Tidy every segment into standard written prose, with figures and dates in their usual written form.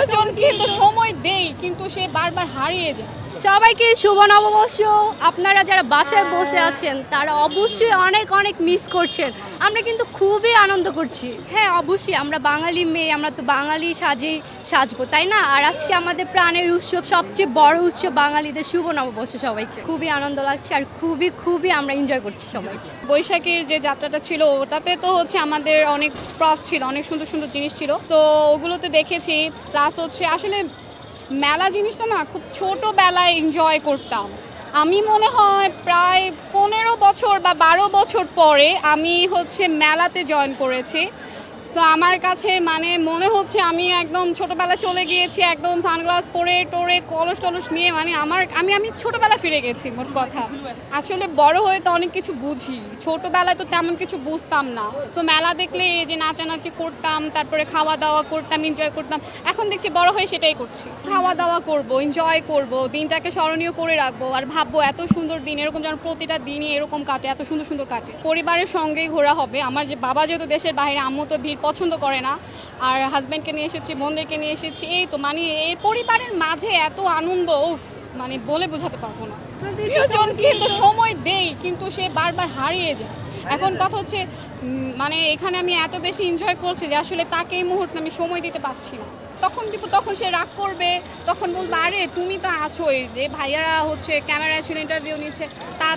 প্রিয়জনকে তো সময় দেই কিন্তু সে বারবার হারিয়ে যায়। সবাইকে শুভ নববর্ষ। আপনারা যারা বাসায় বসে আছেন তারা অবশ্যই অনেক অনেক মিস করছেন। আমরা কিন্তু খুবই আনন্দ করছি। হ্যাঁ অবশ্যই, আমরা বাঙালি মেয়ে, আমরা তো বাঙালি সাজবো তাই না? আর আজকে আমাদের প্রাণের উৎসব, সবচেয়ে বড় উৎসব বাঙালিদের শুভ নববর্ষ। সবাইকে খুবই আনন্দ লাগছে আর খুবই খুবই আমরা এনজয় করছি সবাই। বৈশাখীর যে যাত্রাটা ছিল ওটাতে তো হচ্ছে আমাদের অনেক প্রফ ছিল, অনেক সুন্দর সুন্দর জিনিস ছিল, তো ওগুলোতে দেখেছি। প্লাস হচ্ছে আসলে মেলা জিনিসটা না খুব ছোটোবেলায় এনজয় করতাম। আমি মনে হয় প্রায় 15 বছর বা 12 বছর পরে আমি হচ্ছে মেলাতে জয়েন করেছি। সো আমার কাছে মানে মনে হচ্ছে আমি একদম ছোটোবেলায় চলে গিয়েছি, একদম সানগ্লাস পরে টোরে কলস টলস নিয়ে, মানে আমি ছোটোবেলা ফিরে গেছি মোট কথা। আসলে বড় হয়ে তো অনেক কিছু বুঝি, ছোটোবেলায় তো তেমন কিছু বুঝতাম না। সো মেলা দেখলে এই যে নাচানাচি করতাম, তারপরে খাওয়া দাওয়া করতাম, এনজয় করতাম। এখন দেখছি বড় হয়ে সেটাই করছি, খাওয়া দাওয়া করব, এনজয় করব, দিনটাকে স্মরণীয় করে রাখবো আর ভাববো এত সুন্দর দিন এরকম যেন প্রতিটা দিনই এরকম কাটে, এত সুন্দর সুন্দর কাটে। পরিবারের সঙ্গেই ঘোরা হবে। আমার যে বাবা যেহেতু দেশের বাইরে, আম্মু তো ভিড় পছন্দ করে না, আর হাজব্যান্ডকে নিয়ে এসেছি, বোনদেরকে নিয়ে এসেছি, এই তো মানে এই পরিবারের মাঝে এত আনন্দ, উফ মানে বলে বোঝাতে পারবো না। প্রিয়জনকে তো সময় দেই কিন্তু সে বারবার হারিয়ে যায়। এখন কথা হচ্ছে মানে এখানে আমি এত বেশি এনজয় করছি যে আসলে তাকে এই মুহূর্তে আমি সময় দিতে পারছি না। তখন সে রাগ করবে, তখন বলবে আরে তুমি তো আছোই, যে ভাইয়ারা হচ্ছে ক্যামেরায় ছিল, ইন্টারভিউ নিচ্ছে,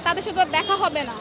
তাদের সাথে আর দেখা হবে না।